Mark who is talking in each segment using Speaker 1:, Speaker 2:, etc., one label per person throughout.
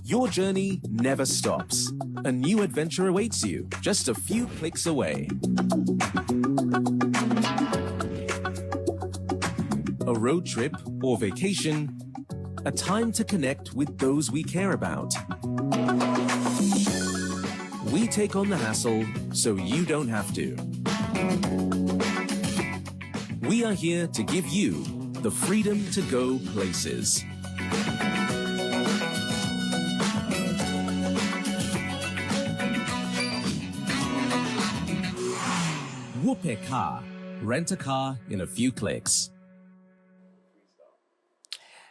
Speaker 1: Your journey never stops. A new adventure awaits you just a few clicks away. A road trip or vacation, a time to connect with those we care about. We take on the hassle so you don't have to. We are here to give you the freedom to go places. Whoop Car. Rent a car in a few clicks.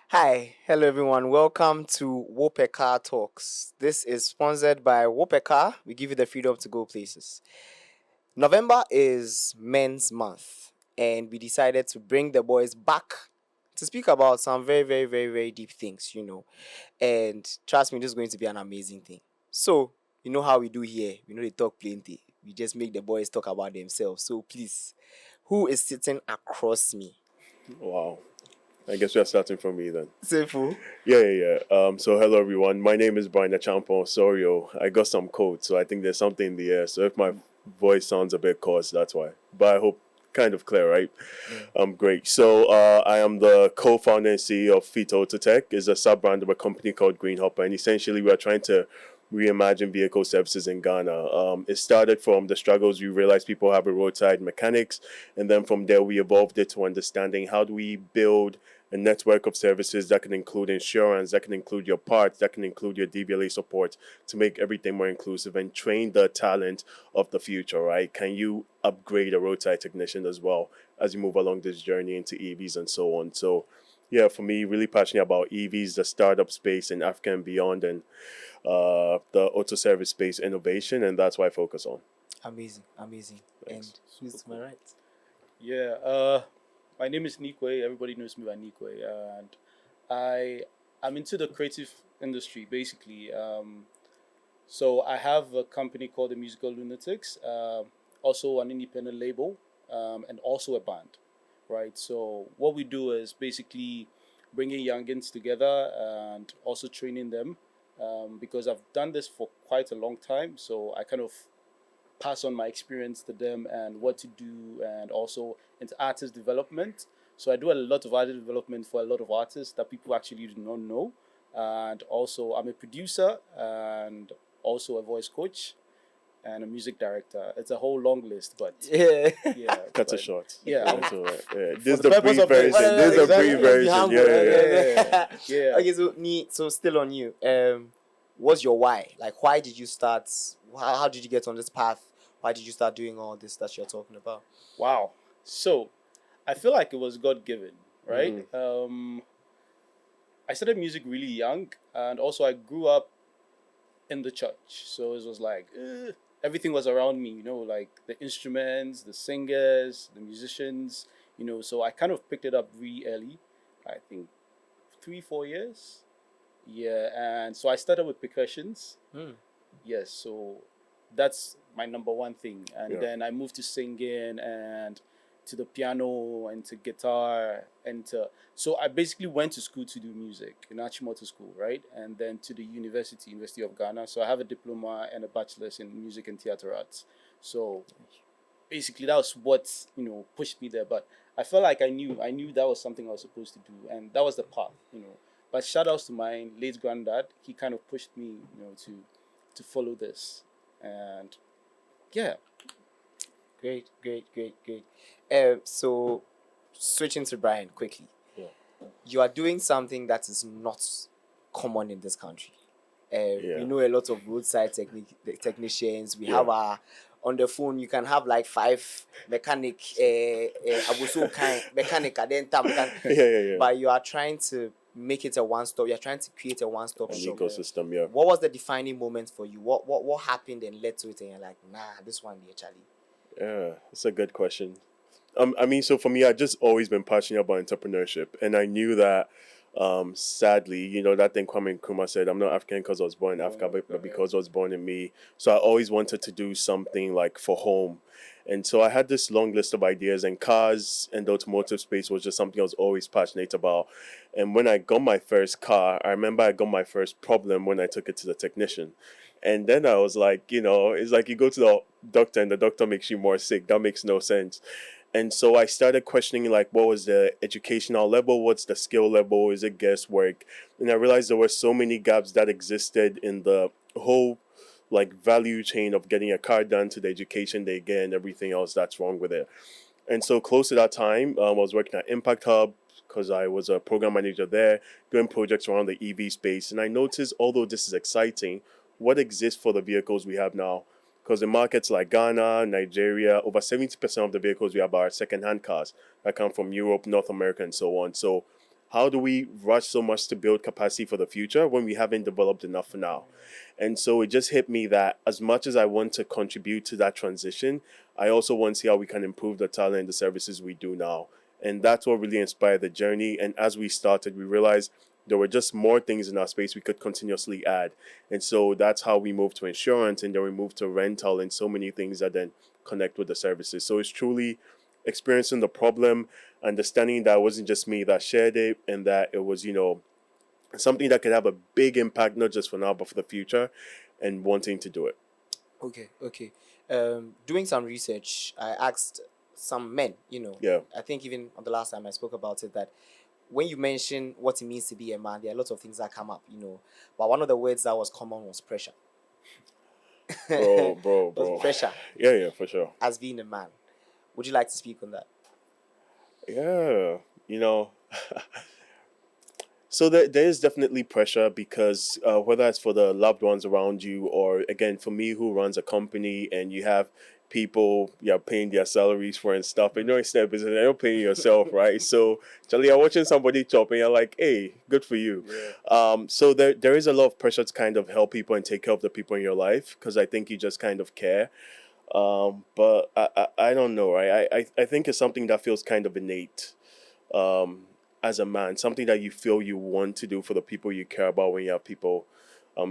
Speaker 2: Hi, hello everyone. Welcome to Wopeka Talks. This is sponsored by Wopeka. We give you the freedom to go places. November is Men's Month, and we decided to bring the boys back to speak about some very deep things, And trust me, this is going to be an amazing thing. So, you know how we do here. We know they talk plenty. We just make the boys talk about themselves. So please, who is sitting across me?
Speaker 3: Wow. I guess we are starting from me then.
Speaker 2: Simple.
Speaker 3: Yeah. So hello everyone. My name is Brian Achampo. Sorry, I got some cold, so I think there's something in the air. So if my voice sounds a bit coarse, that's why. But I hope kind of clear, right? Great. So I am the co-founder and CEO of Fit Autotech. It's a sub-brand of a company called Greenhopper, and essentially we are trying to reimagine vehicle services in Ghana. It started from the struggles we realized people have with roadside mechanics, and then from there we evolved it to understanding how do we build a network of services that can include insurance, that can include your parts, that can include your DVLA support to make everything more inclusive and train the talent of the future, right? Can you upgrade a roadside technician as well as you move along this journey into EVs and so on? So, yeah, for me, really passionate about EVs, the startup space in Africa and beyond, and the auto service space innovation, and that's what I focus on.
Speaker 2: Amazing.
Speaker 3: Thanks.
Speaker 2: And who's to my right?
Speaker 4: Yeah, my name is Nikwe. Everybody knows me by Nikwe, and I'm into the creative industry basically. So I have a company called the Musical Lunatics, also an independent label, and also a band, right? So what we do is basically bringing youngins together and also training them, because I've done this for quite a long time. So I kind of pass on my experience to them and what to do, and also into artist development. So I do a lot of artist development for a lot of artists that people actually do not know. And also I'm a producer and also a voice coach and a music director. It's a whole long list, but
Speaker 2: Yeah.
Speaker 4: yeah.
Speaker 3: Cut it
Speaker 4: but-
Speaker 3: short.
Speaker 4: Yeah.
Speaker 3: That's all right. Yeah. This is
Speaker 4: the
Speaker 3: the
Speaker 4: purpose
Speaker 3: brief
Speaker 4: of this.
Speaker 3: version. This is the
Speaker 4: Exactly.
Speaker 3: brief version. Yeah.
Speaker 4: Yeah.
Speaker 2: Okay, so still on you. What's your why? Like, why did you start? How did you get on this path? Why did you start doing all this that you're talking about?
Speaker 4: Wow. So I feel like it was God given, right? I started music really young, and also I grew up in the church. So it was like everything was around me, like the instruments, the singers, the musicians, So I kind of picked it up really early. I think 3, 4 years. Yeah, and so I started with percussions.
Speaker 2: Hmm.
Speaker 4: Yes, so that's my number one thing. And
Speaker 3: Yeah.
Speaker 4: then I moved to singing and to the piano and to guitar and to so I basically went to school to do music in Achimota School, right? And then to the University of Ghana. So I have a diploma and a bachelor's in music and theater arts. So basically that was what pushed me there. But I felt like I knew that was something I was supposed to do, and that was the path. But shout outs to my late granddad. He kind of pushed me, to follow this, and yeah.
Speaker 2: Great. So switching to Brian quickly.
Speaker 3: Yeah.
Speaker 2: You are doing something that is not common in this country.
Speaker 3: Yeah.
Speaker 2: We know a lot of roadside technicians. We
Speaker 3: Yeah.
Speaker 2: have on the phone. You can have like 5 mechanic, abuso kind mechanic, and then
Speaker 3: Yeah.
Speaker 2: But you are trying to make it a one stop. You're trying to create a one stop
Speaker 3: An
Speaker 2: shop.
Speaker 3: ecosystem, yeah.
Speaker 2: What was the defining moment for you? What happened and led to it? And you're like, nah, this one, dear Charlie.
Speaker 3: Yeah, it's a good question. So for me, I just always been passionate about entrepreneurship, and I knew that Sadly, that thing Kwame Nkrumah said, I'm not African because I was born in Africa, but because I was born in me. So I always wanted to do something like for home. And so I had this long list of ideas, and cars and the automotive space was just something I was always passionate about. And when I got my first car, I remember I got my first problem when I took it to the technician. And then I was like, it's like you go to the doctor and the doctor makes you more sick. That makes no sense. And so I started questioning, like, what was the educational level? What's the skill level? Is it guesswork? And I realized there were so many gaps that existed in the whole, like, value chain of getting a car done to the education they get and everything else that's wrong with it. And so close to that time, I was working at Impact Hub because I was a program manager there, doing projects around the EV space. And I noticed, although this is exciting, what exists for the vehicles we have now? Because in markets like Ghana, Nigeria, over 70% of the vehicles we have are second-hand cars that come from Europe, North America, and so on. So how do we rush so much to build capacity for the future when we haven't developed enough for now? And so it just hit me that as much as I want to contribute to that transition, I also want to see how we can improve the talent and the services we do now. And that's what really inspired the journey. And as we started, we realized there were just more things in our space we could continuously add. And so that's how we moved to insurance, and then we moved to rental and so many things that then connect with the services. So it's truly experiencing the problem, understanding that it wasn't just me that shared it, and that it was, something that could have a big impact, not just for now, but for the future, and wanting to do it.
Speaker 2: Okay. Doing some research, I asked some men,
Speaker 3: Yeah.
Speaker 2: I think even on the last time I spoke about it, that when you mention what it means to be a man, there are lots of things that come up, But one of the words that was common was pressure.
Speaker 3: Bro.
Speaker 2: Was pressure
Speaker 3: Yeah, for sure.
Speaker 2: as being a man. Would you like to speak on that?
Speaker 3: Yeah, So there is definitely pressure because whether it's for the loved ones around you, or again for me who runs a company, and you have people you're paying their salaries for and stuff, and it's their business, and you're paying yourself, right? So Charlie, you're watching somebody chop, and you're like, hey, good for you. So there is a lot of pressure to kind of help people and take care of the people in your life, because I think you just kind of care. But I don't know, right? I think it's something that feels kind of innate. As a man, something that you feel you want to do for the people you care about when you have people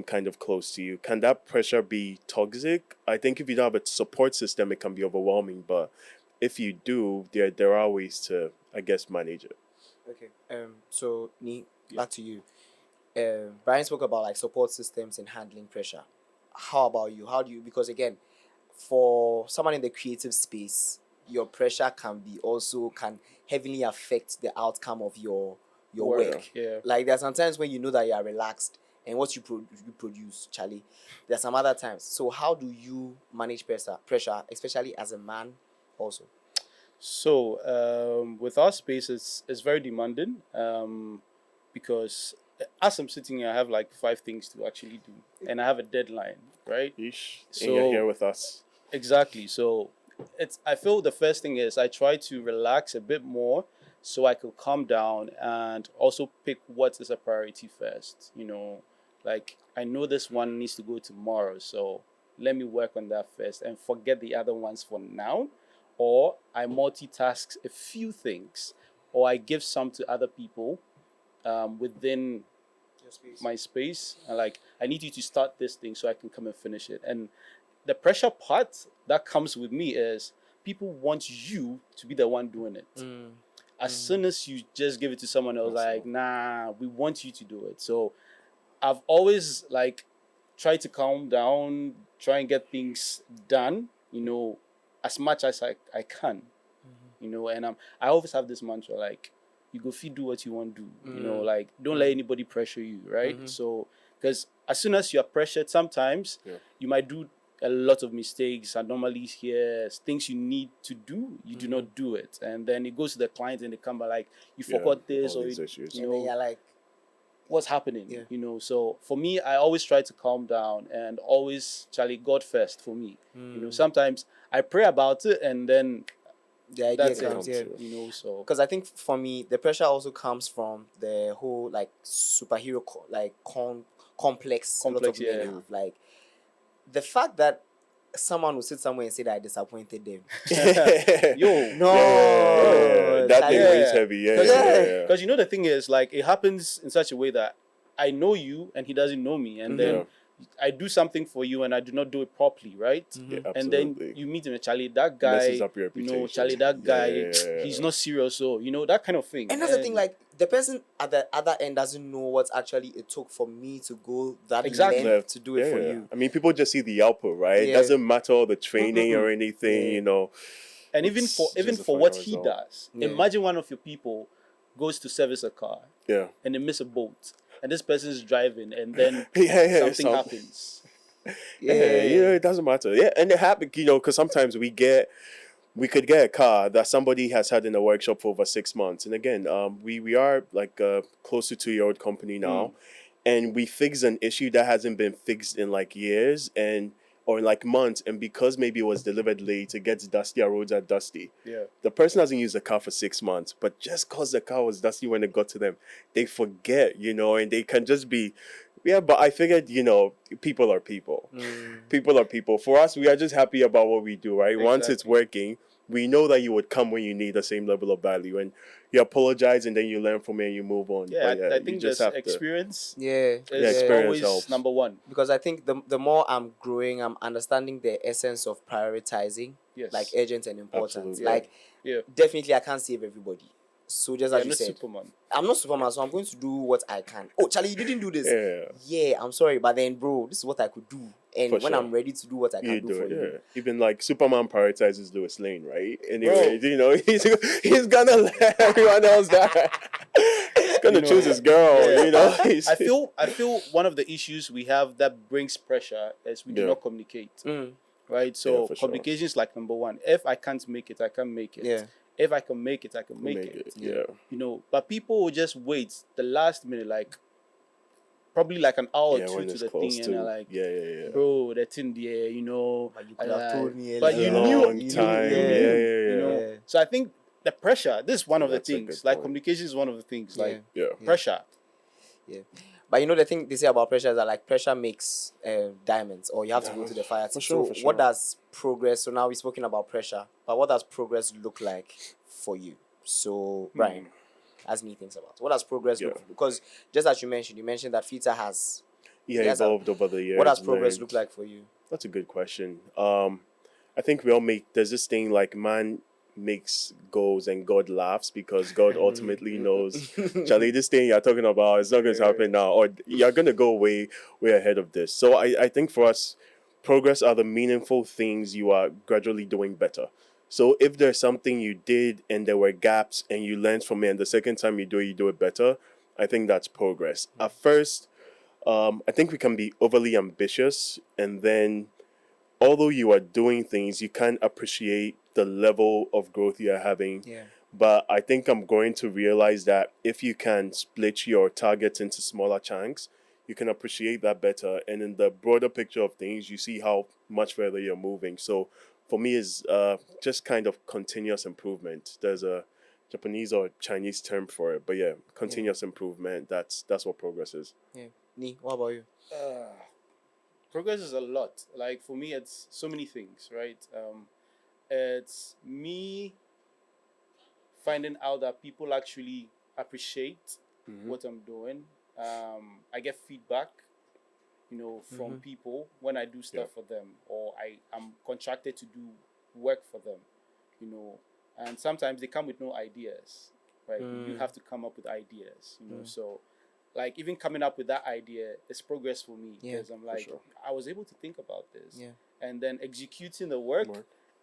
Speaker 3: kind of close to you. Can that pressure be toxic? I think if you don't have a support system, it can be overwhelming. But if you do, there are ways to, I guess, manage it.
Speaker 2: Okay. So back to you. Brian spoke about like support systems and handling pressure. How about you? How do you, because again, for someone in the creative space, your pressure can heavily affect the outcome of your work.
Speaker 4: Yeah.
Speaker 2: Like there are sometimes when you know that you are relaxed and what you produce, Charlie. There are some other times. So how do you manage pressure, especially as a man, also?
Speaker 4: So with our space, it's very demanding because as I'm sitting here, I have like 5 things to actually do, and I have a deadline, right?
Speaker 3: Yeesh.
Speaker 4: So
Speaker 3: And you're here with us.
Speaker 4: exactly. So I feel the first thing is I try to relax a bit more so I could calm down and also pick what is a priority first. Like I know this one needs to go tomorrow, so let me work on that first and forget the other ones for now. Or I multitask a few things, or I give some to other people within
Speaker 2: Your space.
Speaker 4: my space. And like, I need you to start this thing so I can come and finish it. And the pressure part that comes with me is people want you to be the one doing it. As soon as you just give it to someone else, like, nah, we want you to do it. So I've always like tried to calm down, try and get things done, as much as I can, and I always have this mantra, like, you go feed, do what you want to do, like, don't let anybody pressure you, right? So, because as soon as you're pressured, sometimes you might do a lot of mistakes, anomalies here, things you need to do, you do not do it. And then it goes to the client and they come back like, you forgot this,
Speaker 3: all
Speaker 4: or
Speaker 3: these issues.
Speaker 2: And then you're like,
Speaker 4: what's happening,
Speaker 2: Yeah.
Speaker 4: So for me, I always try to calm down and always, Charlie, God first for me. Sometimes I pray about it and then
Speaker 2: the idea
Speaker 4: that's
Speaker 2: comes
Speaker 4: it,
Speaker 2: here.
Speaker 4: so
Speaker 2: Because I think for me, the pressure also comes from the whole like superhero complex. A lot of
Speaker 4: Complex,
Speaker 2: men
Speaker 4: yeah.
Speaker 2: have, like the fact that someone will sit somewhere and say that I disappointed them.
Speaker 4: Yo,
Speaker 2: No,
Speaker 3: That thing
Speaker 2: yeah.
Speaker 3: weighs heavy. Yeah, yeah.
Speaker 4: Because you know the thing is, like, it happens in such a way that I know you and he doesn't know me, and then I do something for you and I do not do it properly, right?
Speaker 3: Yeah,
Speaker 4: And then
Speaker 3: absolutely.
Speaker 4: you meet him, and Charlie, that guy,
Speaker 3: Messes up your
Speaker 4: you know,
Speaker 3: reputation.
Speaker 4: Charlie, that guy,
Speaker 3: Yeah.
Speaker 4: he's not serious, so you know that kind of thing.
Speaker 2: And that's the thing, like the person at the other end doesn't know what actually it took for me to go that
Speaker 4: Exactly.
Speaker 2: length to do it for
Speaker 3: Yeah.
Speaker 2: you.
Speaker 3: I mean, people just see the output, right? It
Speaker 2: Yeah.
Speaker 3: doesn't matter all the training or anything,
Speaker 2: Yeah.
Speaker 3: you know.
Speaker 4: And even
Speaker 3: It's
Speaker 4: for
Speaker 3: just a
Speaker 4: what
Speaker 3: final
Speaker 4: he
Speaker 3: result.
Speaker 4: does,
Speaker 2: Yeah.
Speaker 4: imagine one of your people goes to service a car
Speaker 3: Yeah.
Speaker 4: and they miss a bolt, and this person is driving, and then
Speaker 3: Yeah,
Speaker 4: something
Speaker 3: some-
Speaker 4: happens.
Speaker 3: Yeah, you know, it doesn't matter. Yeah, and it happens, you know, because sometimes we could get a car that somebody has had in the workshop for over 6 months. And again, we are like a close to 2-year-old company now, and we fix an issue that hasn't been fixed in like years or in like months. And because maybe it was delivered late, it gets dusty. Our roads are dusty.
Speaker 4: Yeah.
Speaker 3: The person hasn't used the car for 6 months, but just because the car was dusty when it got to them, they forget, you know, and they can just be. Yeah, but I figured, you know, people are people. People are people. For us, we are just happy about what we do, right? Once it's
Speaker 4: Exactly.
Speaker 3: working, we know that you would come when you need the same level of value, and you apologize, and then you learn from it and you move on.
Speaker 4: Yeah,
Speaker 3: But
Speaker 4: I
Speaker 3: you
Speaker 4: think
Speaker 3: just
Speaker 4: there's
Speaker 3: have
Speaker 4: experience
Speaker 2: Yeah.
Speaker 4: is
Speaker 3: experience
Speaker 4: always
Speaker 3: helps.
Speaker 4: number one.
Speaker 2: Because I think the more I'm growing, I'm understanding the essence of prioritizing,
Speaker 4: Yes.
Speaker 2: like urgent and important.
Speaker 3: Absolutely.
Speaker 2: Like,
Speaker 4: Yeah.
Speaker 2: definitely I can't save everybody. So just
Speaker 4: Yeah,
Speaker 2: as you
Speaker 4: not
Speaker 2: said,
Speaker 4: Superman.
Speaker 2: I'm not Superman, so I'm going to do what I can. Oh, Charlie, you didn't do this.
Speaker 3: Yeah.
Speaker 2: Yeah, I'm sorry, but then, bro, this is what I could do. And
Speaker 3: For
Speaker 2: when
Speaker 3: sure.
Speaker 2: I'm ready to do what I can
Speaker 3: You
Speaker 2: do
Speaker 3: do
Speaker 2: for
Speaker 3: it,
Speaker 2: you.
Speaker 3: yeah. Even like Superman prioritizes Lois Lane, right? Anyway, you know, he's gonna let everyone else die. He's gonna
Speaker 4: You know,
Speaker 3: choose his girl,
Speaker 4: Yeah.
Speaker 3: you know.
Speaker 4: I feel one of the issues we have that brings pressure is we do
Speaker 3: Yeah.
Speaker 4: not communicate.
Speaker 2: Mm,
Speaker 4: Right? So
Speaker 3: Yeah, for sure.
Speaker 4: communication is like number one. If I can't make it, I can't make it.
Speaker 2: yeah.
Speaker 4: If I can make it, I can make it.
Speaker 3: Yeah.
Speaker 4: You know, but people will just wait the last minute, like probably like an hour
Speaker 3: Yeah,
Speaker 4: or two
Speaker 3: when
Speaker 4: to
Speaker 3: it's
Speaker 4: the
Speaker 3: close
Speaker 4: thing,
Speaker 3: to
Speaker 4: and they're like,
Speaker 3: yeah.
Speaker 4: bro, that's in there, you know.
Speaker 2: But you could have told me
Speaker 4: But you
Speaker 2: earlier.
Speaker 4: knew,
Speaker 3: Long
Speaker 4: you
Speaker 3: time,
Speaker 4: knew,
Speaker 3: yeah.
Speaker 4: you know.
Speaker 2: Yeah.
Speaker 4: So I think the pressure. This is one of the
Speaker 3: That's a
Speaker 4: things.
Speaker 3: good
Speaker 4: Like
Speaker 3: point.
Speaker 4: communication is one of the things. Like
Speaker 3: Yeah.
Speaker 4: pressure.
Speaker 2: But you know the thing they say about pressure is that like pressure makes diamonds, or you have to go to the fire.
Speaker 3: For sure,
Speaker 2: So
Speaker 3: for
Speaker 2: what
Speaker 3: sure.
Speaker 2: does progress? So now we've spoken about pressure, but what does progress look like for you? So Brian, as me thinks about what does progress look?
Speaker 3: Yeah.
Speaker 2: Because just as you mentioned that Fita has.
Speaker 3: Yeah,
Speaker 2: Yes,
Speaker 3: evolved over the years.
Speaker 2: What does progress
Speaker 3: learned.
Speaker 2: look like for you?
Speaker 3: That's a good question. I think we all there's this thing like man makes goals and God laughs because God ultimately knows, Charlie, this thing you're talking about is not going to happen now, or you're going to go way ahead of this. So I think for us, progress are the meaningful things you are gradually doing better. So if there's something you did and there were gaps and you learned from it, and the second time you do it better, I think that's progress. At first, I think we can be overly ambitious, and then although you are doing things, you can't appreciate the level of growth you are having.
Speaker 2: Yeah.
Speaker 3: But I think I'm going to realize that if you can split your targets into smaller chunks, you can appreciate that better. And in the broader picture of things, you see how much further you're moving. So for me, is just kind of continuous improvement. There's a Japanese or Chinese term for it, but yeah, continuous improvement. That's what progress is.
Speaker 2: Yeah. Nee, what about you?
Speaker 4: Progress is a lot. Like for me, it's so many things, right? It's me finding out that people actually appreciate what I'm doing. I get feedback, you know, from people when I do stuff for them, or I'm contracted to do work for them, you know. And sometimes they come with no ideas, right? You have to come up with ideas, you know. So, like even coming up with that idea is progress for me because I'm like,
Speaker 3: sure.
Speaker 4: I was able to think about this,
Speaker 2: Yeah.
Speaker 4: and then executing the work,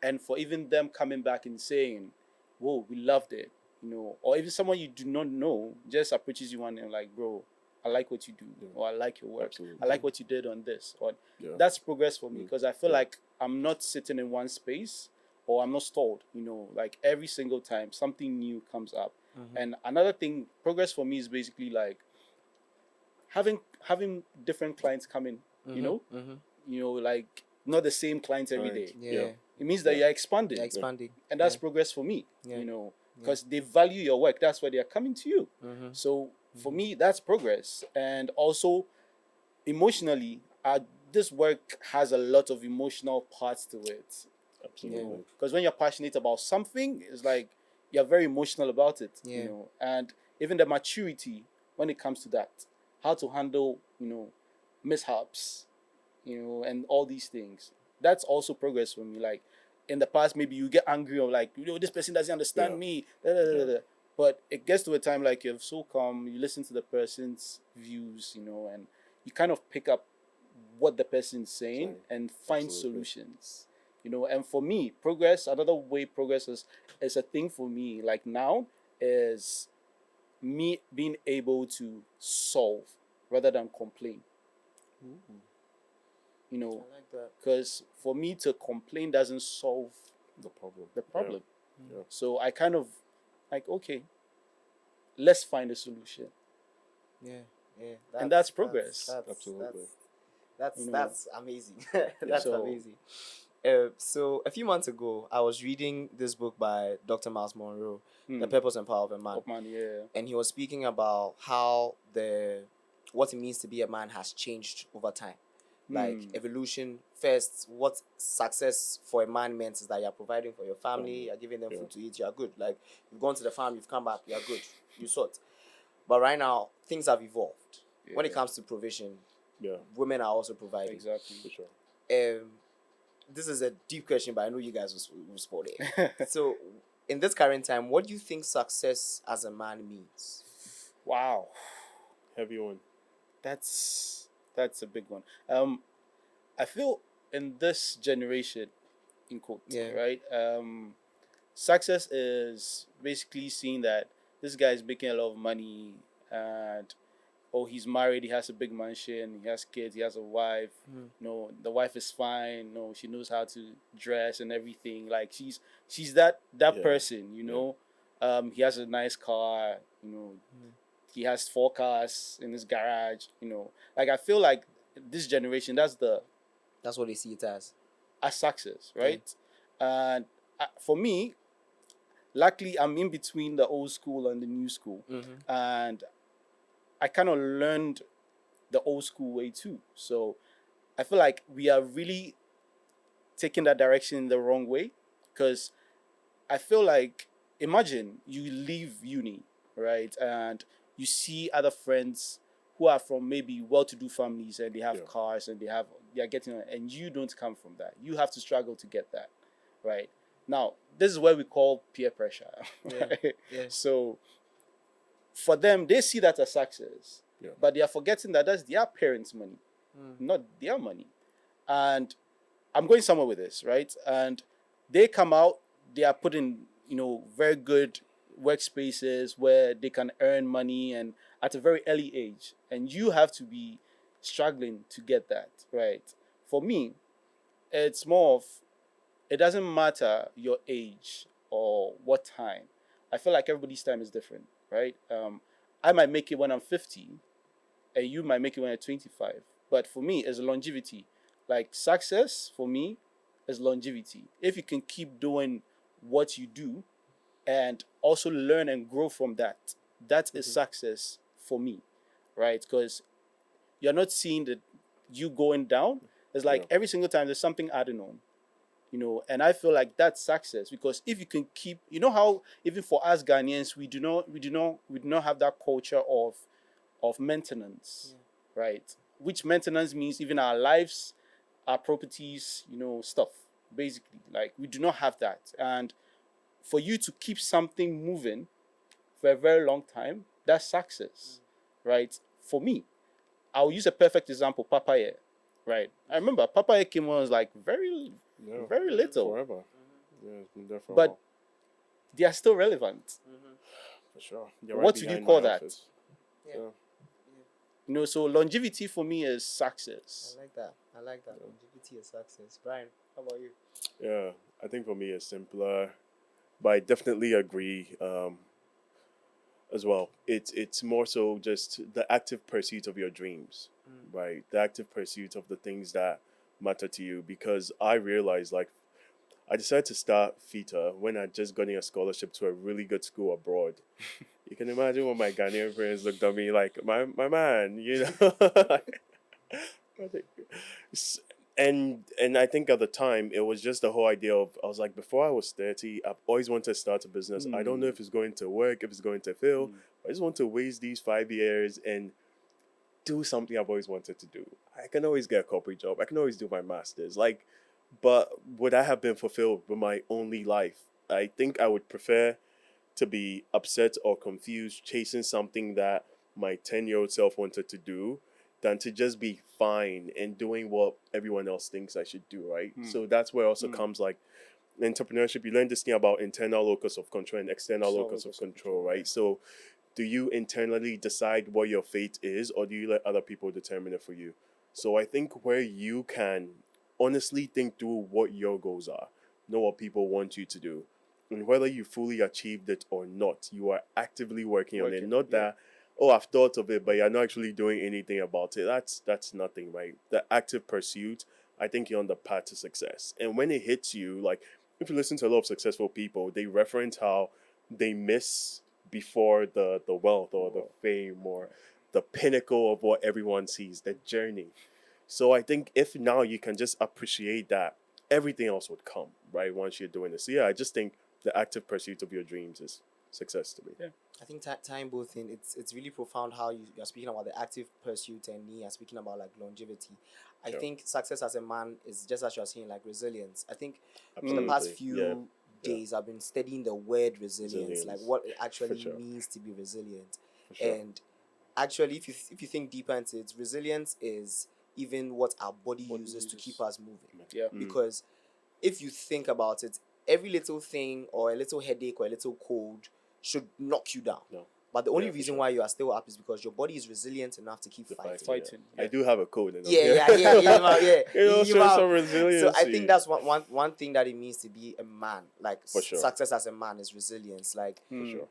Speaker 4: and for even them coming back and saying, "Whoa, we loved it," you know, or even someone you do not know just approaches you and like, "Bro, I like what you do," or "I like your work,"
Speaker 3: Absolutely.
Speaker 4: "I like what you did on this," or
Speaker 3: Yeah.
Speaker 4: that's progress for me because I feel like I'm not sitting in one space or I'm not stalled, you know, like every single time something new comes up. And another thing, progress for me is basically like having different clients come in, you know, like not the same clients every day.
Speaker 2: Yeah.
Speaker 4: It means that you're expanding,
Speaker 2: They're expanding.
Speaker 4: and that's progress for me,
Speaker 2: Yeah.
Speaker 4: you know, because they value your work. That's why they are coming to you. So for me, that's progress. And also emotionally, this work has a lot of emotional parts to it.
Speaker 3: Absolutely.
Speaker 4: Because when you're passionate about something, it's like you're very emotional about it.
Speaker 2: Yeah.
Speaker 4: And even the maturity when it comes to that, how to handle mishaps, and all these things. That's also progress for me. Like in the past, maybe you get angry or like, this person doesn't understand
Speaker 3: Yeah.
Speaker 4: me. Da, da, da, da, da. But it gets to a time like you're so calm, you listen to the person's views, and you kind of pick up what the person's saying and find
Speaker 3: Absolutely.
Speaker 4: solutions. And for me, another way progress is a thing for me, like now, is me being able to solve rather than complain.
Speaker 2: I like that.
Speaker 4: Because for me to complain doesn't solve
Speaker 3: The problem.
Speaker 4: the problem.
Speaker 3: Yeah.
Speaker 4: So I kind of like, okay, let's find a solution.
Speaker 2: Yeah, yeah.
Speaker 4: And that's progress.
Speaker 3: Absolutely.
Speaker 2: That's amazing. That's
Speaker 4: So-
Speaker 2: amazing. So a few months ago, I was reading this book by Dr. Miles Monroe, The Purpose and Power of a Man,
Speaker 4: Oh, man, yeah.
Speaker 2: and he was speaking about how what it means to be a man has changed over time. Like evolution, first, what success for a man meant is that you're providing for your family, you're giving them food to eat, you're good. Like you've gone to the farm, you've come back, you're good, you sort. But right now, things have evolved. When it comes to provision,
Speaker 3: Yeah.
Speaker 2: women are also providing.
Speaker 4: Exactly.
Speaker 3: For sure.
Speaker 2: This is a deep question, but I know you guys will spot it. So, in this current time, what do you think success as a man means?
Speaker 4: Wow.
Speaker 3: Heavy one.
Speaker 4: That's a big one. I feel in this generation, in quotes,
Speaker 2: Yeah.
Speaker 4: right? Success is basically seeing that this guy is making a lot of money, and he's married, he has a big mansion, he has kids, he has a wife. The wife is fine. She knows how to dress and everything. Like she's that
Speaker 3: Yeah.
Speaker 4: person. He has a nice car. He has 4 cars in his garage. Like I feel like this generation, that's
Speaker 2: What they see it as.
Speaker 4: success, right? And for me, luckily, I'm in between the old school and the new school, and I kind of learned the old school way too. So I feel like we are really taking that direction in the wrong way, because I feel like, imagine you leave uni, right, and you see other friends who are from maybe well-to-do families, and they have cars, and they are getting, and you don't come from that. You have to struggle to get that, right? Now, this is where we call peer pressure. Right?
Speaker 2: Yeah.
Speaker 4: So for them, they see that as success, but they are forgetting that that's their parents' money, not their money. And I'm going somewhere with this, right? And they come out, they are put in, very good workspaces where they can earn money, and at a very early age. And you have to be struggling to get that, right? For me, it's more of, it doesn't matter your age or what time. I feel like everybody's time is different, right? I might make it when I'm 50, and you might make it when you're 25. But for me, it's longevity. Like success for me is longevity. If you can keep doing what you do and also learn and grow from that, that is success for me, right? Because you're not seeing that you going down. It's like every single time there's something adding on. And I feel like that's success, because if you can keep, how even for us Ghanaians, we do not have that culture of maintenance, right? Which maintenance means even our lives, our properties, stuff, basically. Like we do not have that. And for you to keep something moving for a very long time, that's success, right? For me, I'll use a perfect example, Papaya, right? I remember Papaya came when I was like very little.
Speaker 3: Forever. Yeah, it's been there for a
Speaker 4: But
Speaker 3: while.
Speaker 4: they are still relevant.
Speaker 3: For sure.
Speaker 4: What would you call that?
Speaker 3: Yeah.
Speaker 4: So longevity for me is success.
Speaker 2: I like that. Longevity is success. Brian, how about you?
Speaker 3: Yeah, I think for me it's simpler, but I definitely agree as well. It's more so just the active pursuit of your dreams, right? The active pursuit of the things that matter to you. Because I realized, like, I decided to start FITA when I just got a scholarship to a really good school abroad. You can imagine when my Ghanaian friends looked at me like, my man, I think, s- and I think at the time it was just the whole idea of I was like, before I was 30, I've always wanted to start a business. I don't know if it's going to work, if it's going to fail. I just want to waste these 5 years and do something I've always wanted to do. I can always get a corporate job. I can always do my masters. Like, but would I have been fulfilled with my only life? I think I would prefer to be upset or confused chasing something that my 10-year-old self wanted to do than to just be fine and doing what everyone else thinks I should do, right? So that's where also comes like entrepreneurship. You learn this thing about internal locus of control and external locus of control, right? So do you internally decide what your fate is, or do you let other people determine it for you? So I think where you can honestly think through what your goals are, know what people want you to do, and whether you fully achieved it or not, you are actively working on it. Not that, oh, I've thought of it, but you're not actually doing anything about it. That's nothing, right? The active pursuit, I think you're on the path to success. And when it hits you, like if you listen to a lot of successful people, they reference how they miss before the wealth or the fame or the pinnacle of what everyone sees, the journey. So I think if now you can just appreciate that, everything else would come, right? Once you're doing this. So yeah, I just think the active pursuit of your dreams is success to me.
Speaker 4: Yeah.
Speaker 2: I think tying both in, it's really profound how you're speaking about the active pursuit and me are speaking about like longevity. I
Speaker 3: Sure.
Speaker 2: think success as a man is just as you're saying, like resilience. I think for the
Speaker 3: Absolutely.
Speaker 2: past few
Speaker 3: Yeah.
Speaker 2: days I've been studying the word resilience, like
Speaker 3: Resilience.
Speaker 2: what it actually
Speaker 3: sure.
Speaker 2: means to be resilient.
Speaker 3: For sure.
Speaker 2: And actually, if you think deeper into it, resilience is even what our body uses to keep us moving.
Speaker 4: Yeah.
Speaker 2: Because if you think about it, every little thing or a little headache or a little cold should knock you down.
Speaker 3: No.
Speaker 2: But the only
Speaker 3: Yeah, for
Speaker 2: reason
Speaker 3: sure.
Speaker 2: why you are still up is because your body is resilient enough to keep fighting.
Speaker 4: Fighting.
Speaker 3: I do have a code. And
Speaker 2: Yeah.
Speaker 3: You know,
Speaker 2: You
Speaker 3: show
Speaker 2: have-
Speaker 3: some resilience.
Speaker 2: So I think that's one thing that it means to be a man. Like
Speaker 3: For sure.
Speaker 2: success as a man is resilience. Like
Speaker 3: for sure.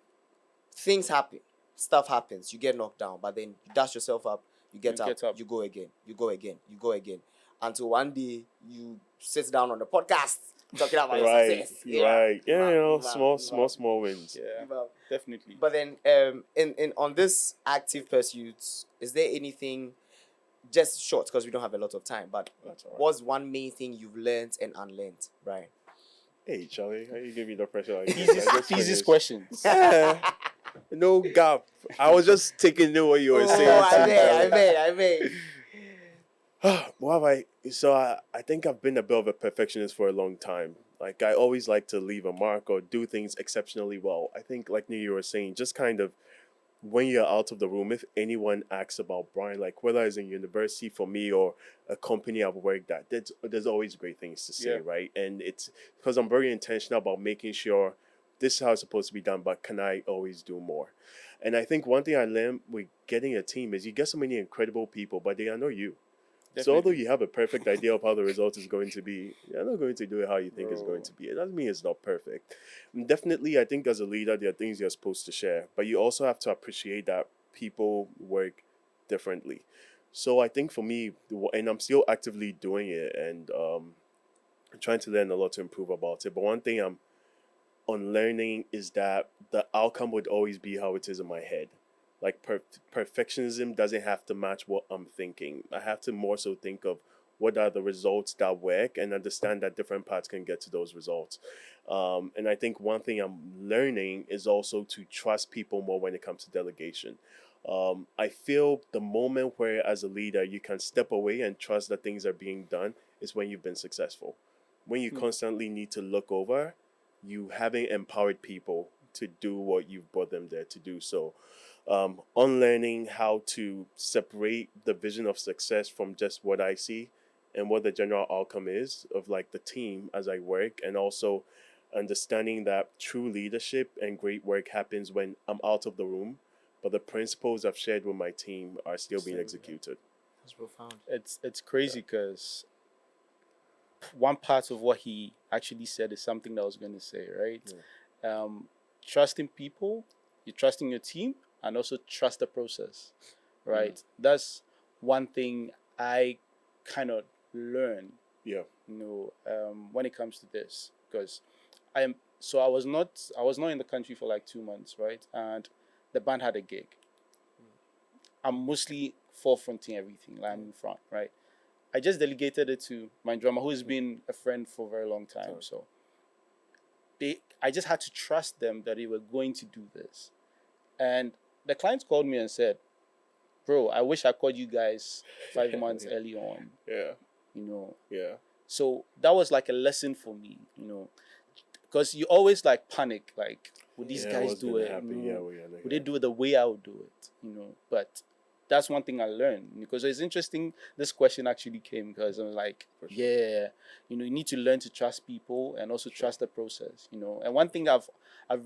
Speaker 2: things happen, stuff happens, you get knocked down, but then you dust yourself up, you get up,
Speaker 4: up.
Speaker 2: you go again, you go again, you go again, until one day you sit down on the podcast talking about your
Speaker 3: Right.
Speaker 2: success.
Speaker 3: Right. Yeah, you know,
Speaker 2: Give up.
Speaker 3: small wins.
Speaker 4: Yeah.
Speaker 2: Give up.
Speaker 4: Definitely.
Speaker 2: But then, in on this active pursuits, is there anything, just short because we don't have a lot of time, but
Speaker 3: That's all right.
Speaker 2: what's one main thing you've learned and unlearned, right?
Speaker 3: Hey, Charlie, how you give me the pressure like this? I
Speaker 4: Easiest,
Speaker 3: just
Speaker 4: easiest
Speaker 3: finished.
Speaker 4: questions.
Speaker 3: Yeah. No gap. I was just taking in what you were saying.
Speaker 2: Oh, I
Speaker 3: too, Charlie.
Speaker 2: bet.
Speaker 3: What have I? So I think I've been a bit of a perfectionist for a long time. Like I always like to leave a mark or do things exceptionally well. I think, like you were saying, just kind of when you're out of the room, if anyone asks about Brian, like whether it's in university for me or a company I've worked at, there's always great things to say,
Speaker 4: Yeah.
Speaker 3: right? And it's because I'm very intentional about making sure this is how it's supposed to be done, but can I always do more? And I think one thing I learned with getting a team is you get so many incredible people, but they are not you. So although
Speaker 4: Definitely.
Speaker 3: you have a perfect idea of how the result is going to be, you're not going to do it how you think it's going to be. It doesn't mean it's not perfect. And definitely, I think as a leader, there are things you're supposed to share, but you also have to appreciate that people work differently. So I think for me, and I'm still actively doing it, and trying to learn a lot to improve about it. But one thing I'm unlearning is that the outcome would always be how it is in my head. Like perfectionism doesn't have to match what I'm thinking. I have to more so think of what are the results that work and understand that different parts can get to those results. And I think one thing I'm learning is also to trust people more when it comes to delegation. I feel the moment where, as a leader, you can step away and trust that things are being done is when you've been successful. When you constantly need to look over, you haven't empowered people to do what you've brought them there to do. So, unlearning how to separate the vision of success from just what I see and what the general outcome is of like the team as I work, and also understanding that true leadership and great work happens when I'm out of the room, but the principles I've shared with my team are still being executed.
Speaker 2: That's profound.
Speaker 4: It's crazy because one part of what he actually said is something that I was going to say, right? Trusting people, you're trusting your team, and also trust the process, right? That's one thing I kind of learned,
Speaker 3: Yeah.
Speaker 4: when it comes to this, because I was not in the country for like 2 months, right? And the band had a gig. I'm mostly forefronting everything, like I'm in front, right? I just delegated it to my drummer, who's been a friend for a very long time. So I just had to trust them that they were going to do this. And the client called me and said, bro, I wish I called you guys 5 months early on,
Speaker 3: Yeah.
Speaker 4: you know.
Speaker 3: Yeah.
Speaker 4: So that was like a lesson for me, you know, because you always like panic, like, would these guys
Speaker 3: what's
Speaker 4: do
Speaker 3: gonna
Speaker 4: it?
Speaker 3: happen?
Speaker 4: You
Speaker 3: Yeah,
Speaker 4: know,
Speaker 3: we're gonna
Speaker 4: would they do it the way I would do it? You know, but that's one thing I learned, because it's interesting. This question actually came because I was like,
Speaker 3: For sure.
Speaker 4: yeah, you know, you need to learn to trust people and also trust the process, you know. And one thing I've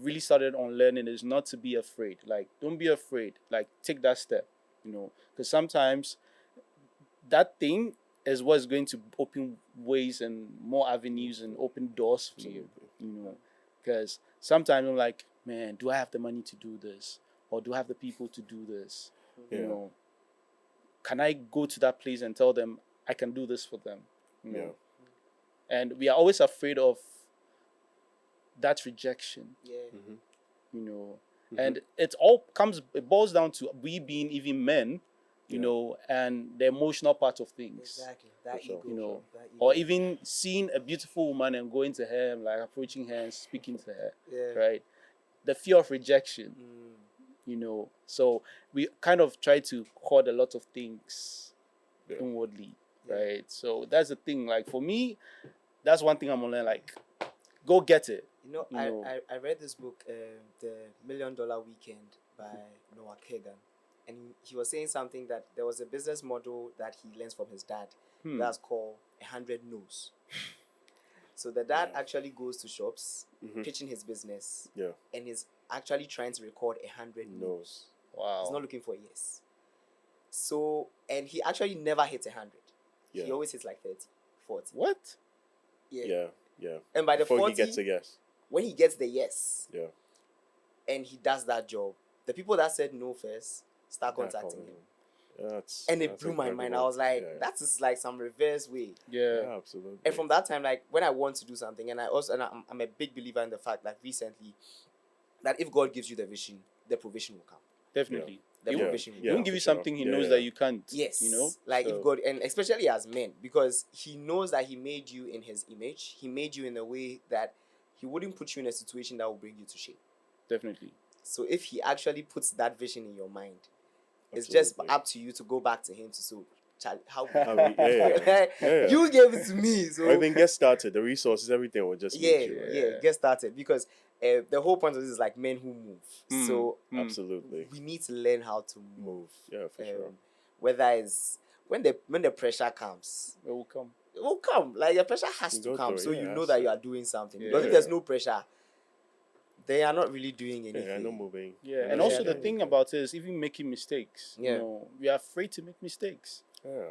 Speaker 4: really started on learning is not to be afraid. Like, don't be afraid. Like, take that step, you know, because sometimes that thing is what's going to open ways and more avenues and open doors for you, you know. Because sometimes I'm like, man, do I have the money to do this? Or do I have the people to do this? You
Speaker 3: Yeah.
Speaker 4: know, can I go to that place and tell them I can do this for them? You know? And we are always afraid of that rejection,
Speaker 2: Yeah.
Speaker 4: you know. And it boils down to we being even men, you know, and the emotional part of things.
Speaker 2: Exactly. That
Speaker 3: sure.
Speaker 2: ego.
Speaker 4: You know,
Speaker 2: that ego.
Speaker 4: or even seeing a beautiful woman and going to her and like approaching her and speaking to her,
Speaker 2: Yeah.
Speaker 4: right? The fear of rejection, you know. So we kind of try to hoard a lot of things inwardly, right? So that's the thing. Like for me, that's one thing I'm gonna learn. Like, go get it.
Speaker 2: You know,
Speaker 4: You know.
Speaker 2: I read this book, The $1 Million Weekend by Noah Kagan. And he was saying something that there was a business model that he learns from his dad that's called 100 No's. So the dad actually goes to shops, pitching his business, and is actually trying to record 100 no's.
Speaker 4: Wow.
Speaker 2: He's not looking for a yes. So, and he actually never hits 100.
Speaker 3: Yeah.
Speaker 2: He always hits like 30, 40.
Speaker 4: What?
Speaker 3: Yeah.
Speaker 2: And by the
Speaker 3: Before
Speaker 2: 40,
Speaker 3: he gets a yes.
Speaker 2: when he gets the yes,
Speaker 3: Yeah.
Speaker 2: and he does that job, the people that said no first start contacting him. And it blew my mind. I was like, that is like some reverse way.
Speaker 4: Yeah.
Speaker 3: Absolutely.
Speaker 2: And from that time, like when I want to do something, and I'm a big believer in the fact that recently, that if God gives you the vision, the provision will come.
Speaker 4: Definitely.
Speaker 2: The provision will
Speaker 4: He won't give you something he knows that you can't.
Speaker 2: Yes.
Speaker 4: You know?
Speaker 2: Like
Speaker 4: So-
Speaker 2: if God, and especially as men, because he knows that he made you in his image. He made you in a way that he wouldn't put you in a situation that will bring you to shame.
Speaker 4: Definitely.
Speaker 2: So if he actually puts that vision in your mind, it's just
Speaker 3: Absolutely.
Speaker 2: up to you to go back to him to say, how
Speaker 3: Yeah.
Speaker 2: you gave it to me. So
Speaker 3: Or even get started. The resources, everything will just meet you. Right?
Speaker 2: get started, because the whole point of this is like men who move. So
Speaker 3: Absolutely.
Speaker 2: we need to learn how to move.
Speaker 3: Yeah, for sure.
Speaker 2: Whether it's when the pressure comes,
Speaker 4: It will come.
Speaker 2: it will come. Like the pressure has
Speaker 3: You
Speaker 2: to
Speaker 3: go
Speaker 2: come,
Speaker 3: through it,
Speaker 2: so
Speaker 3: yeah,
Speaker 2: you
Speaker 3: it
Speaker 2: know
Speaker 3: has
Speaker 2: that
Speaker 3: to.
Speaker 2: you are doing something.
Speaker 4: Yeah.
Speaker 2: Because if there's no pressure, they are not really doing anything.
Speaker 3: Yeah, no moving.
Speaker 4: Yeah.
Speaker 3: No
Speaker 4: And also the
Speaker 3: moving.
Speaker 4: thing about it is even making mistakes.
Speaker 2: Yeah.
Speaker 4: You know, we are afraid to make mistakes.
Speaker 3: Yeah.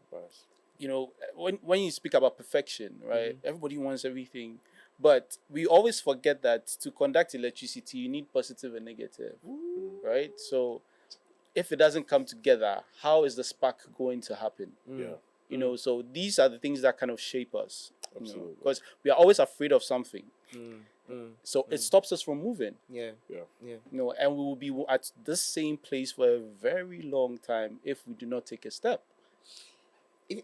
Speaker 3: But
Speaker 4: You know, when you speak about perfection, right? Everybody wants everything. But we always forget that to conduct electricity, you need positive and negative, right? So if it doesn't come together, how is the spark going to happen?
Speaker 3: yeah.
Speaker 4: You know, so these are the things that kind of shape us.
Speaker 3: Absolutely.
Speaker 4: Because we are always afraid of something.
Speaker 2: Mm.
Speaker 4: So it stops us from moving.
Speaker 2: Yeah.
Speaker 3: Yeah.
Speaker 2: Yeah.
Speaker 4: You know, and we will be at the same place for a very long time if we do not take a step.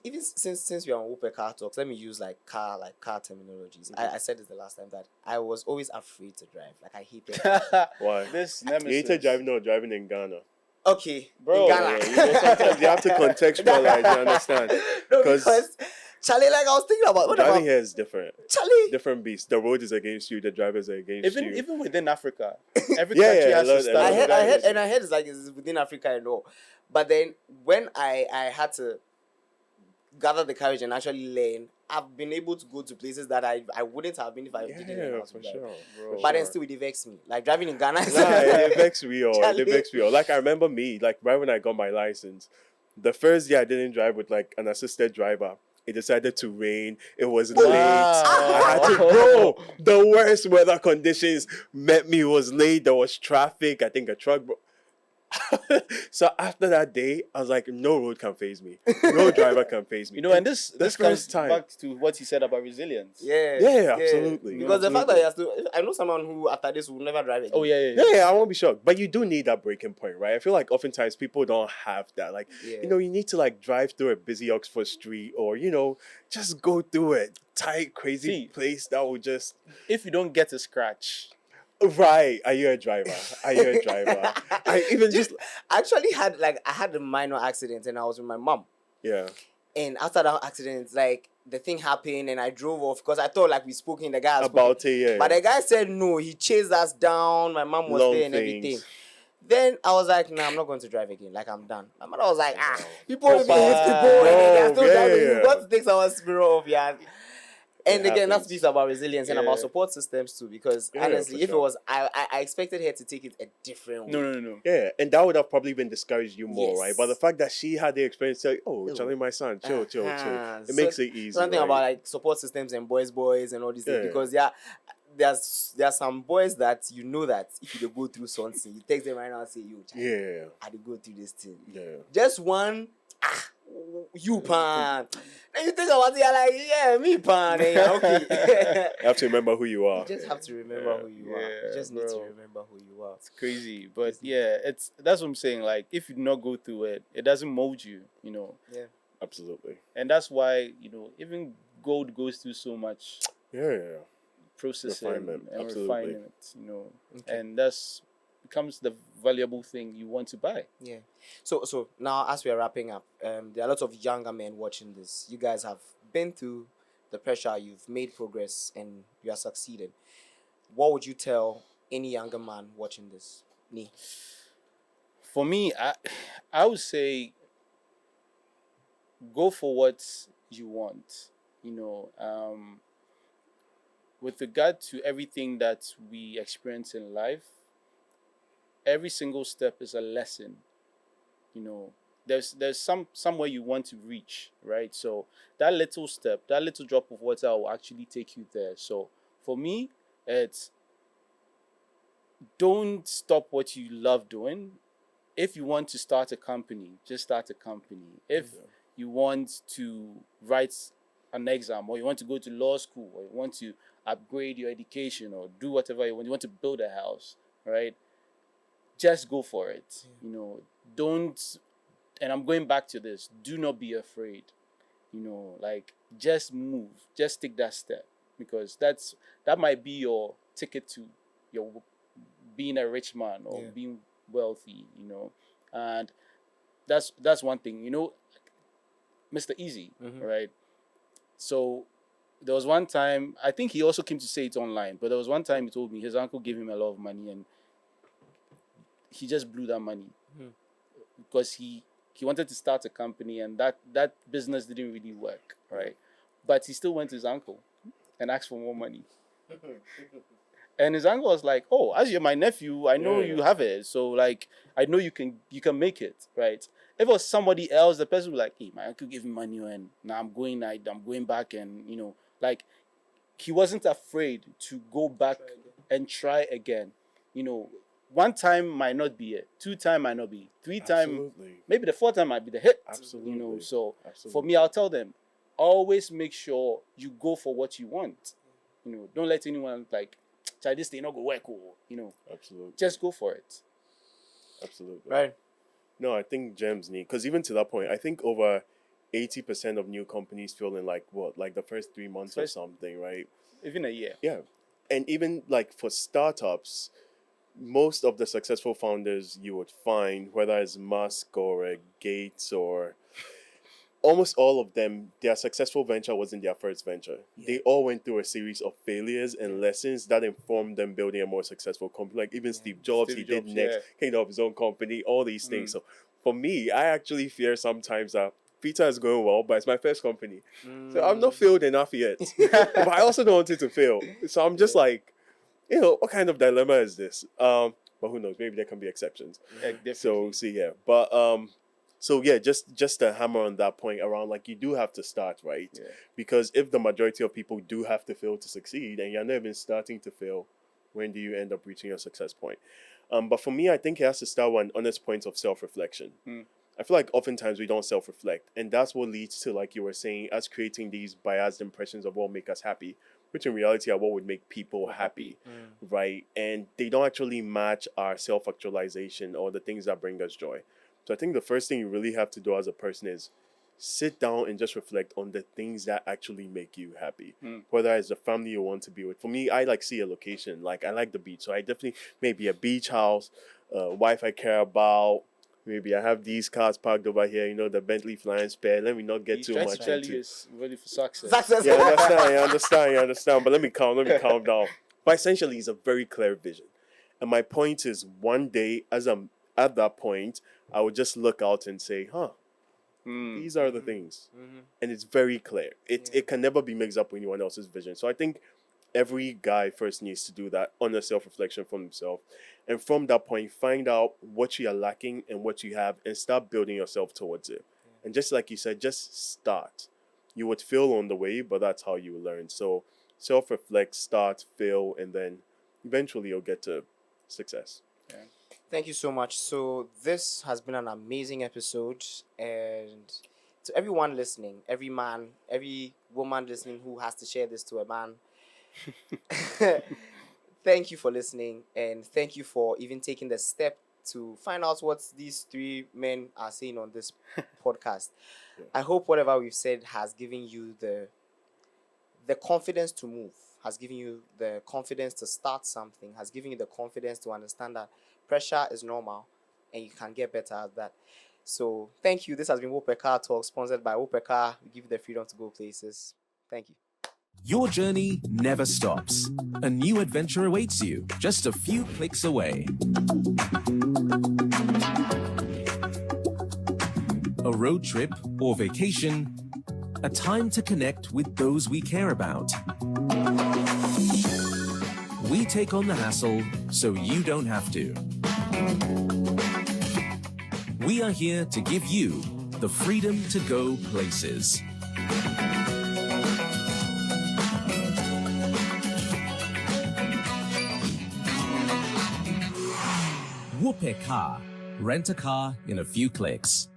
Speaker 2: Even since we are on Whooper Car Talks, let me use like car terminologies. I said this the last time that I was always afraid to drive. Like I hated.
Speaker 3: Why?
Speaker 4: This
Speaker 3: You
Speaker 4: nemesis.
Speaker 3: hated driving or driving in Ghana.
Speaker 2: Okay,
Speaker 4: Bro,
Speaker 2: in Ghana.
Speaker 3: Yeah, you know, sometimes you have to contextualize, you understand?
Speaker 2: No,
Speaker 3: 'Cause
Speaker 2: because Charlie, like I was thinking about what
Speaker 3: Driving
Speaker 2: about
Speaker 3: here is different.
Speaker 2: Charlie?
Speaker 3: Different beast. The road is against you, the drivers are against you.
Speaker 4: Even within Africa, every
Speaker 3: Yeah,
Speaker 4: country
Speaker 3: yeah,
Speaker 4: has
Speaker 3: a lot-
Speaker 4: to
Speaker 3: a
Speaker 4: start.
Speaker 3: lot
Speaker 2: I
Speaker 3: of
Speaker 2: heard,
Speaker 3: drivers.
Speaker 2: and I heard it's like it's within Africa and all. But then when I had to gather the courage and actually learn, I've been able to go to places that I wouldn't have been if I didn't learn how to
Speaker 3: for
Speaker 2: drive.
Speaker 3: sure.
Speaker 4: Bro.
Speaker 3: for
Speaker 2: But then
Speaker 3: sure.
Speaker 2: still, it vexed me. Like driving in Ghana. is-
Speaker 3: Nah, it vexed me all.
Speaker 2: Charlie.
Speaker 3: It vexed me all. Like I remember me, like right when I got my license, the first year I didn't drive with like an assisted driver. It decided to rain. It was late. I had to, bro. The worst weather conditions met me. It was late. There was traffic. I think a truck. So after that day, I was like, no road can phase me. No driver can phase me.
Speaker 4: You know, and this comes
Speaker 3: first time.
Speaker 4: back to what he said about resilience.
Speaker 3: Yeah, absolutely.
Speaker 2: Because the fact that
Speaker 3: Absolutely.
Speaker 2: he has to, I know someone who after this will never drive again.
Speaker 4: Oh yeah.
Speaker 3: Yeah, I won't be shocked. But you do need that breaking point, right? I feel like oftentimes people don't have that. Like,
Speaker 2: Yeah.
Speaker 3: you need to like drive through a busy Oxford Street or, just go through a tight, crazy
Speaker 4: See.
Speaker 3: place that will just.
Speaker 4: If you don't get a scratch,
Speaker 3: Right. Are you a driver? Are you a driver? I even just.
Speaker 2: I actually I had a minor accident and I was with my mom.
Speaker 3: Yeah.
Speaker 2: And after that accident, like the thing happened and I drove off because I thought like we spoke in the guy had spoken.
Speaker 3: About it, yeah.
Speaker 2: But the guy said no, he chased us down. My mom was
Speaker 3: Long
Speaker 2: there and
Speaker 3: things.
Speaker 2: everything. Then I was like, nah, I'm not going to drive again. Like I'm done. My mother was like,
Speaker 3: Wow.
Speaker 2: people will be hit people
Speaker 3: Bro,
Speaker 2: and they're still
Speaker 3: yeah,
Speaker 2: driving.
Speaker 3: yeah.
Speaker 2: You got to take someone's spirit off, yeah. And
Speaker 3: It
Speaker 2: again, that
Speaker 3: happens.
Speaker 2: speaks about resilience and
Speaker 4: Yeah.
Speaker 2: about support systems too. Because
Speaker 3: Yeah,
Speaker 2: honestly,
Speaker 3: for
Speaker 2: if it
Speaker 3: sure.
Speaker 2: was, I expected her to take it a different way.
Speaker 4: no.
Speaker 3: Yeah, and that would have probably been discouraged you more, right?
Speaker 2: Yes.
Speaker 3: But the fact that she had the experience, like,
Speaker 2: Ew.
Speaker 3: Charlie, my son, chill.
Speaker 2: Uh-huh.
Speaker 3: It makes it easy.
Speaker 2: Something
Speaker 3: right?
Speaker 2: about like support systems and boys and all these
Speaker 3: Yeah.
Speaker 2: things. Because there are some boys that you know that if you go through something, you text them right now and say, yo, child,
Speaker 3: Yeah,
Speaker 2: I dey go through this thing.
Speaker 3: yeah.
Speaker 2: Just one, you pan. Then you think about it, you're like, yeah, me pan. And you're okay.
Speaker 3: You have to remember who you are.
Speaker 2: You just have to remember who you are. You
Speaker 4: Yeah,
Speaker 2: just need to
Speaker 4: bro.
Speaker 2: remember who you are.
Speaker 4: It's crazy. But yeah, that's what I'm saying. Like if you do not go through it, it doesn't mold you,
Speaker 2: Yeah.
Speaker 3: Absolutely.
Speaker 4: And that's why, even gold goes through so much
Speaker 3: Yeah.
Speaker 4: processing
Speaker 3: Refinement,
Speaker 4: and
Speaker 3: absolutely.
Speaker 4: refinement,
Speaker 2: Okay.
Speaker 4: and that's becomes the valuable thing you want to buy.
Speaker 2: Yeah. So now as we are wrapping up, there are a lot of younger men watching this. You guys have been through the pressure, you've made progress, and you are succeeding. What would you tell any younger man watching this? Me.
Speaker 4: For me, I would say go for what you want. With regard to everything that we experience in life, every single step is a lesson. There's somewhere you want to reach, right? So that little step, that little drop of water will actually take you there. So for me, it's don't stop what you love doing. If you want to start a company, just start a company. If you want to write an exam, or you want to go to law school, or you want to upgrade your education, or do whatever you want to build a house, right? Just go for it. Don't, and I'm going back to this, do not be afraid. Just move, just take that step, because that might be your ticket to your being a rich man or being wealthy, and that's one thing, Mr. Easy, right? So there was one time, I think he also came to say it online, but there was one time he told me his uncle gave him a lot of money and he just blew that money because he wanted to start a company, and that business didn't really work, right? But he still went to his uncle and asked for more money. And his uncle was like, "Oh, as you're my nephew, I know you have it. So like, I know you can make it, right?" If it was somebody else, the person would be like, "Hey, my uncle gave me money, and now I'm going back," and he wasn't afraid to go back and try again. One time might not be it, 2 time might not be, 3 time,
Speaker 3: Absolutely.
Speaker 4: maybe the 4th time might be the hit.
Speaker 3: Absolutely.
Speaker 4: So for
Speaker 3: Absolutely.
Speaker 4: me, I'll tell them, always make sure you go for what you want. Don't let anyone like, "Child, this thing not go work,"
Speaker 3: Absolutely.
Speaker 4: just go for it.
Speaker 3: Absolutely.
Speaker 2: Right.
Speaker 3: No, I think gems need, because even to that point, I think over 80% of new companies fail in like the first 3 months or
Speaker 4: First-
Speaker 3: something, right?
Speaker 4: Even a year.
Speaker 3: Yeah. And even like for startups, most of the successful founders you would find, whether it's Musk or Gates or almost all of them, their successful venture wasn't their first venture. They all went through a series of failures and lessons that informed them building a more successful company. Like even Steve Jobs,
Speaker 4: Steve
Speaker 3: he did
Speaker 4: Jobs,
Speaker 3: next, came up his own company, all these things. So for me, I actually fear sometimes that Peter is going well, but it's my first company. So I'm not failed enough yet. But I also don't want it to fail. So I'm just like, what kind of dilemma is this? But who knows? Maybe there can be exceptions.
Speaker 4: Definitely.
Speaker 3: So see, yeah. But so yeah, just to hammer on that point around, like, you do have to start, right?
Speaker 4: Yeah.
Speaker 3: Because if the majority of people do have to fail to succeed, and you're not even starting to fail, when do you end up reaching your success point? But for me, I think it has to start with an honest point of self-reflection. I feel like oftentimes we don't self-reflect, and that's what leads to, like you were saying, us creating these biased impressions of what will make us happy, which in reality are what would make people happy, right? And they don't actually match our self-actualization or the things that bring us joy. So I think the first thing you really have to do as a person is sit down and just reflect on the things that actually make you happy. Whether it's the family you want to be with. For me, I like see a location. Like I like the beach, so I definitely maybe a beach house, wife I care about. Maybe I have these cars parked over here. You know, the Bentley Flying Spare. Let me not get too much
Speaker 4: tell
Speaker 3: into.
Speaker 4: you it's ready for success.
Speaker 2: Success.
Speaker 3: Yeah, I understand. But let me calm down. But essentially, it's a very clear vision. And my point is, one day, as I'm at that point, I would just look out and say, these are the things. And it's very clear. It can never be mixed up with anyone else's vision. So I think every guy first needs to do that honest self-reflection from himself. And from that point, find out what you are lacking and what you have and start building yourself towards it. And just like you said, just start. You would fail on the way, but that's how you learn. So self-reflect, start, fail, and then eventually you'll get to success.
Speaker 4: Yeah.
Speaker 2: Thank you so much. So this has been an amazing episode, and to everyone listening, every man, every woman listening who has to share this to a man, thank you for listening, and thank you for even taking the step to find out what these three men are saying on this podcast. I hope whatever we've said has given you the confidence to move, has given you the confidence to start something, has given you the confidence to understand that pressure is normal and you can get better at that. So thank you. This has been Wopeka Talk, sponsored by Wopeka. We give you the freedom to go places. Thank you.
Speaker 1: Your journey never stops. A new adventure awaits you just a few clicks away. A road trip or vacation, a time to connect with those we care about. We take on the hassle so you don't have to. We are here to give you the freedom to go places. Wopeka. Rent a car in a few clicks.